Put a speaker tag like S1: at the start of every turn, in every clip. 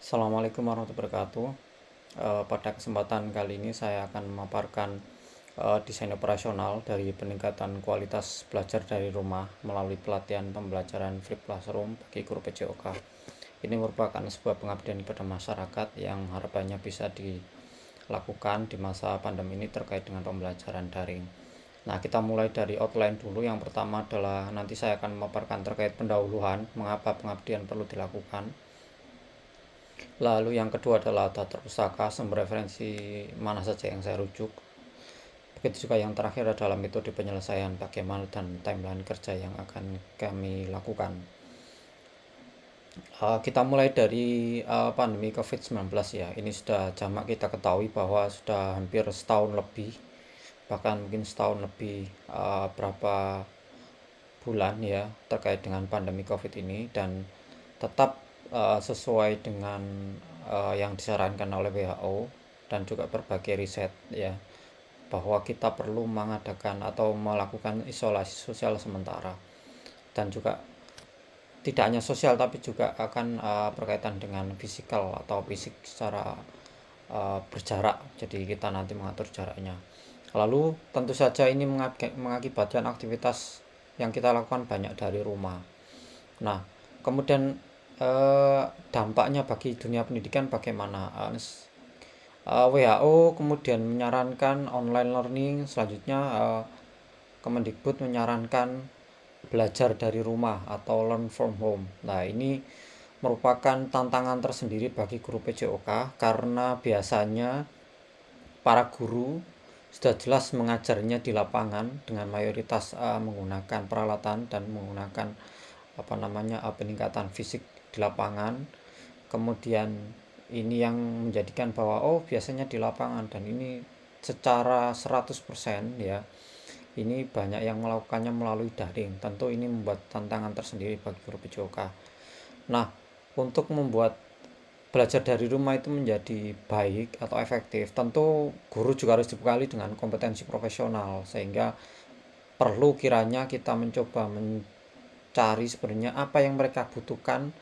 S1: Assalamualaikum warahmatullahi wabarakatuh. Pada kesempatan kali ini saya akan memaparkan desain operasional dari peningkatan kualitas belajar dari rumah melalui pelatihan pembelajaran flip classroom bagi guru PJOK. Ini merupakan sebuah pengabdian kepada masyarakat yang harapannya bisa dilakukan di masa pandemi ini terkait dengan pembelajaran daring. Nah, kita mulai dari outline dulu. Yang pertama adalah nanti saya akan memaparkan terkait pendahuluan, mengapa pengabdian perlu dilakukan. Lalu yang kedua adalah daftar pustaka, sumber referensi mana saja yang saya rujuk. Begitu juga yang terakhir adalah metode penyelesaian bagaimana dan timeline kerja yang akan kami lakukan. Kita mulai dari pandemi COVID-19 ya. Ini sudah jamak kita ketahui bahwa sudah hampir setahun lebih, bahkan mungkin setahun lebih berapa bulan ya terkait dengan pandemi COVID ini, dan tetap sesuai dengan yang disarankan oleh WHO dan juga berbagai riset ya, bahwa kita perlu mengadakan atau melakukan isolasi sosial sementara, dan juga tidak hanya sosial tapi juga akan berkaitan dengan fisikal atau fisik secara berjarak, jadi kita nanti mengatur jaraknya. Lalu tentu saja ini mengakibatkan aktivitas yang kita lakukan banyak dari rumah. Nah, kemudian dampaknya bagi dunia pendidikan bagaimana? WHO kemudian menyarankan online learning, selanjutnya Kemendikbud menyarankan belajar dari rumah atau learn from home. Nah, ini merupakan tantangan tersendiri bagi guru PJOK karena biasanya para guru sudah jelas mengajarnya di lapangan dengan mayoritas menggunakan peralatan dan menggunakan peningkatan fisik di lapangan. Kemudian ini yang menjadikan bahwa biasanya di lapangan, dan ini secara 100% ya, ini banyak yang melakukannya melalui daring. Tentu ini membuat tantangan tersendiri bagi guru PJOK. Nah, untuk membuat belajar dari rumah itu menjadi baik atau efektif, tentu guru juga harus dibekali dengan kompetensi profesional, sehingga perlu kiranya kita mencoba mencari sebenarnya apa yang mereka butuhkan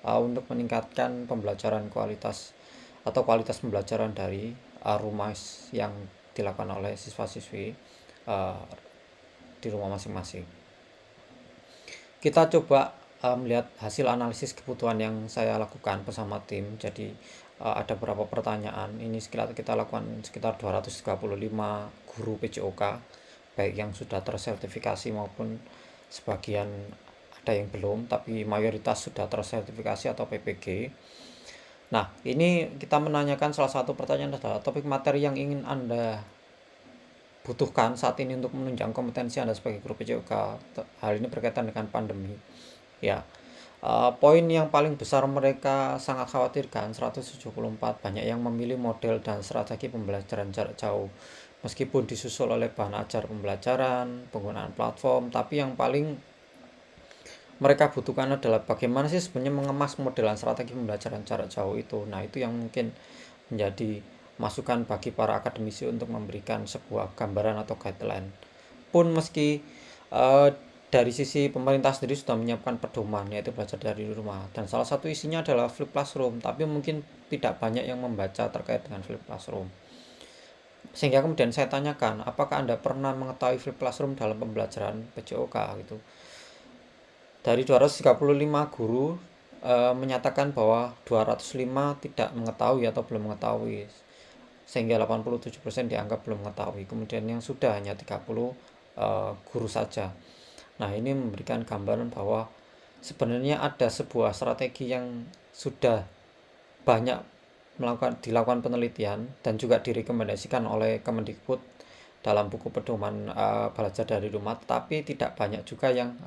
S1: untuk meningkatkan pembelajaran kualitas atau kualitas pembelajaran dari rumah yang dilakukan oleh siswa-siswi uh, di rumah masing-masing. Kita coba melihat hasil analisis kebutuhan yang saya lakukan bersama tim. Jadi ada beberapa pertanyaan. Ini sekitar kita lakukan sekitar 235 guru PJOK, baik yang sudah tersertifikasi maupun sebagian ada yang belum, tapi mayoritas sudah tersertifikasi atau PPG. Nah, ini kita menanyakan, salah satu pertanyaan adalah topik materi yang ingin Anda butuhkan saat ini untuk menunjang kompetensi Anda sebagai guru PJOK. Hal ini berkaitan dengan pandemi. Ya, poin yang paling besar mereka sangat khawatirkan 174, banyak yang memilih model dan strategi pembelajaran jarak jauh. Meskipun disusul oleh bahan ajar pembelajaran, penggunaan platform, tapi yang paling mereka butuhkan adalah bagaimana sih sebenarnya mengemas modelan strategi pembelajaran jarak jauh itu. Nah, itu yang mungkin menjadi masukan bagi para akademisi untuk memberikan sebuah gambaran atau guideline. Pun meski uh, dari sisi pemerintah sendiri sudah menyiapkan pedoman, yaitu belajar dari rumah, dan salah satu isinya adalah flip classroom, tapi mungkin tidak banyak yang membaca terkait dengan flip classroom. Sehingga kemudian saya tanyakan, apakah Anda pernah mengetahui flip classroom dalam pembelajaran PJOK gitu. Dari 235 guru menyatakan bahwa 205 tidak mengetahui atau belum mengetahui, sehingga 87% dianggap belum mengetahui. Kemudian yang sudah hanya 30 guru saja. Nah, ini memberikan gambaran bahwa sebenarnya ada sebuah strategi yang sudah banyak dilakukan penelitian dan juga direkomendasikan oleh Kemendikbud dalam buku pedoman belajar dari rumah, tapi tidak banyak juga yang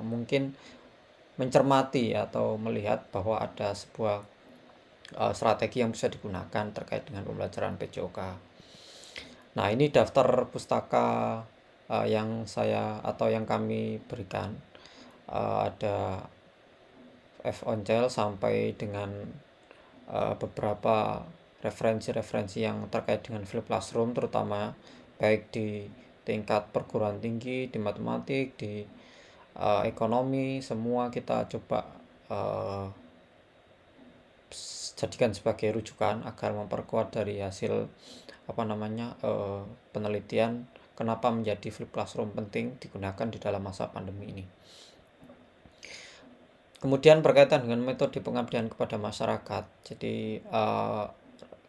S1: mungkin mencermati atau melihat bahwa ada sebuah strategi yang bisa digunakan terkait dengan pembelajaran PJOK. Nah, ini daftar pustaka yang saya atau yang kami berikan. Ada F. Oncel sampai dengan beberapa referensi-referensi yang terkait dengan flip classroom, terutama baik di tingkat perguruan tinggi, di matematik, di ekonomi, semua kita coba jadikan sebagai rujukan agar memperkuat dari hasil penelitian kenapa menjadi flip classroom penting digunakan di dalam masa pandemi ini. Kemudian berkaitan dengan metode pengabdian kepada masyarakat, jadi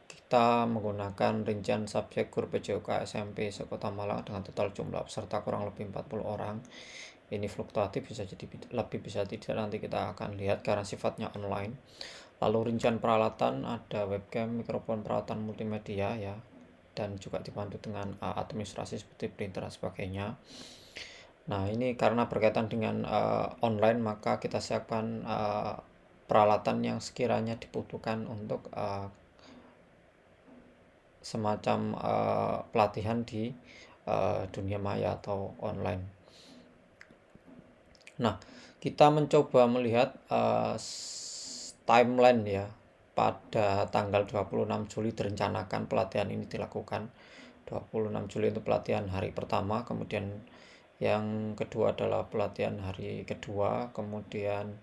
S1: kita menggunakan rincian subjek guru PJOK SMP sekota Malang dengan total jumlah peserta kurang lebih 40 orang. Ini fluktuatif, bisa jadi lebih bisa tidak, nanti kita akan lihat karena sifatnya online. Lalu rincian peralatan ada webcam, mikrofon, peralatan multimedia ya, dan juga dibantu dengan administrasi seperti printer dan sebagainya. Nah, ini karena berkaitan dengan online, maka kita siapkan peralatan yang sekiranya dibutuhkan untuk semacam pelatihan di dunia maya atau online. Nah, kita mencoba melihat timeline ya. Pada tanggal 26 Juli direncanakan pelatihan ini dilakukan. 26 Juli itu pelatihan hari pertama, kemudian yang kedua adalah pelatihan hari kedua, kemudian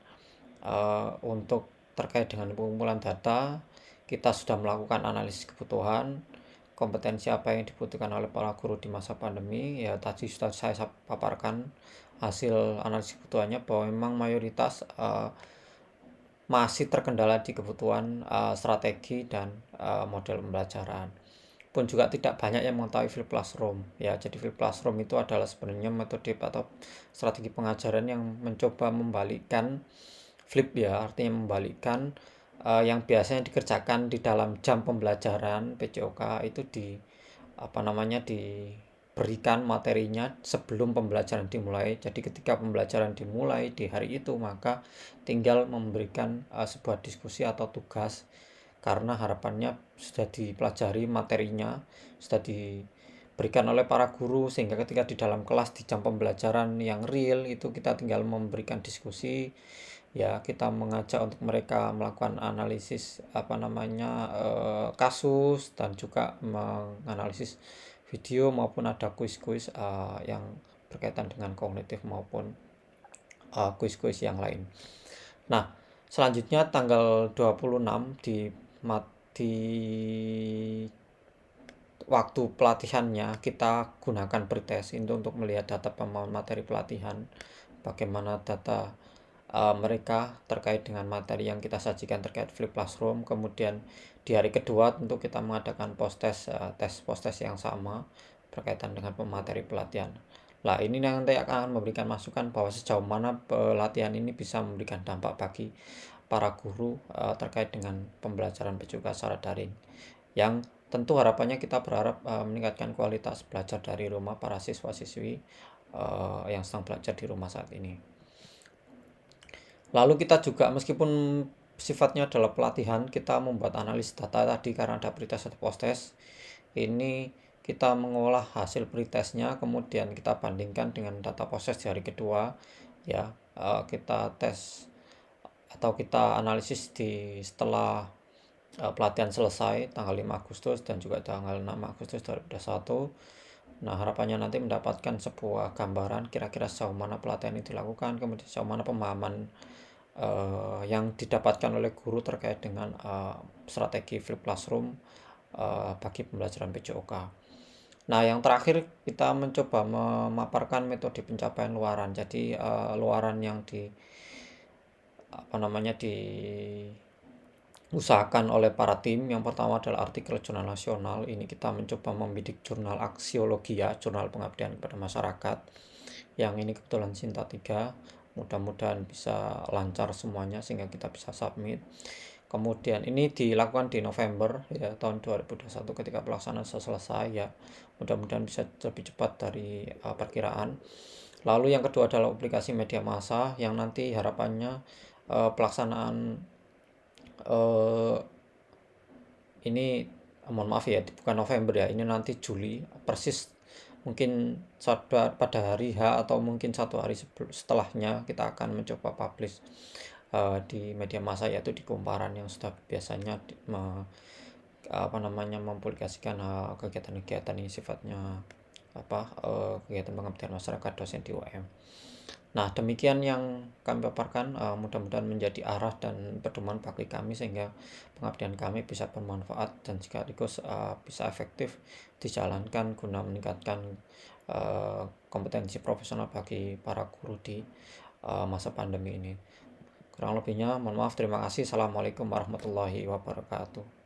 S1: untuk terkait dengan pengumpulan data, kita sudah melakukan analisis kebutuhan, kompetensi apa yang dibutuhkan oleh para guru di masa pandemi. Ya, tadi sudah saya paparkan hasil analisis kebutuhannya bahwa memang mayoritas masih terkendala di kebutuhan strategi dan model pembelajaran. Pun juga tidak banyak yang mengetahui flip classroom ya. Jadi flip classroom itu adalah sebenarnya metode atau strategi pengajaran yang mencoba membalikkan flip ya, artinya membalikkan yang biasanya dikerjakan di dalam jam pembelajaran PJOK itu diberikan materinya sebelum pembelajaran dimulai. Jadi ketika pembelajaran dimulai di hari itu, maka tinggal memberikan sebuah diskusi atau tugas, karena harapannya sudah dipelajari materinya, sudah diberikan oleh para guru, sehingga ketika di dalam kelas di jam pembelajaran yang real itu kita tinggal memberikan diskusi ya, kita mengajak untuk mereka melakukan analisis kasus, dan juga menganalisis video, maupun ada kuis-kuis yang berkaitan dengan kognitif maupun kuis-kuis yang lain. Nah, selanjutnya tanggal 26 di waktu pelatihannya kita gunakan pretest itu untuk melihat data pemahaman materi pelatihan, bagaimana data mereka terkait dengan materi yang kita sajikan terkait flip classroom. Kemudian di hari kedua tentu kita mengadakan tes post test yang sama berkaitan dengan pemateri pelatihan. Nah, ini nanti akan memberikan masukan bahwa sejauh mana pelatihan ini bisa memberikan dampak bagi para guru terkait dengan pembelajaran PJOK secara daring, yang tentu harapannya kita berharap meningkatkan kualitas belajar dari rumah para siswa-siswi yang sedang belajar di rumah saat ini. Lalu kita juga, meskipun sifatnya adalah pelatihan, kita membuat analisis data tadi karena ada pretest atau post test. Ini kita mengolah hasil pretestnya, kemudian kita bandingkan dengan data post test di hari kedua ya. Kita tes atau kita analisis setelah pelatihan selesai tanggal 5 Agustus dan juga tanggal 6 Agustus 2021. Nah, harapannya nanti mendapatkan sebuah gambaran kira-kira sejauh mana pelatihan ini dilakukan, kemudian sejauh mana pemahaman yang didapatkan oleh guru terkait dengan strategi flip classroom bagi pembelajaran PJOK. Nah, yang terakhir kita mencoba memaparkan metode pencapaian luaran. Jadi luaran yang diusahakan oleh para tim, yang pertama adalah artikel jurnal nasional. Ini kita mencoba membidik jurnal aksiologia, jurnal pengabdian kepada masyarakat, yang ini kebetulan Sinta 3. Mudah-mudahan bisa lancar semuanya sehingga kita bisa submit. Kemudian ini dilakukan di November ya, tahun 2021 ketika pelaksanaan selesai ya. Mudah-mudahan bisa lebih cepat dari perkiraan. Lalu yang kedua adalah aplikasi media massa, yang nanti harapannya pelaksanaan ini mohon maaf ya, bukan November ya, ini nanti Juli persis, mungkin pada hari H atau mungkin satu hari setelahnya kita akan mencoba publish di media massa, yaitu di Kumparan yang sudah biasanya mempublikasikan kegiatan-kegiatan ini sifatnya kegiatan pengabdian masyarakat dosen di UM. Nah, demikian yang kami paparkan, mudah-mudahan menjadi arah dan pedoman bagi kami sehingga pengabdian kami bisa bermanfaat dan sekaligus, bisa efektif dijalankan guna meningkatkan, kompetensi profesional bagi para guru di, masa pandemi ini. Kurang lebihnya mohon maaf, terima kasih. Assalamualaikum warahmatullahi wabarakatuh.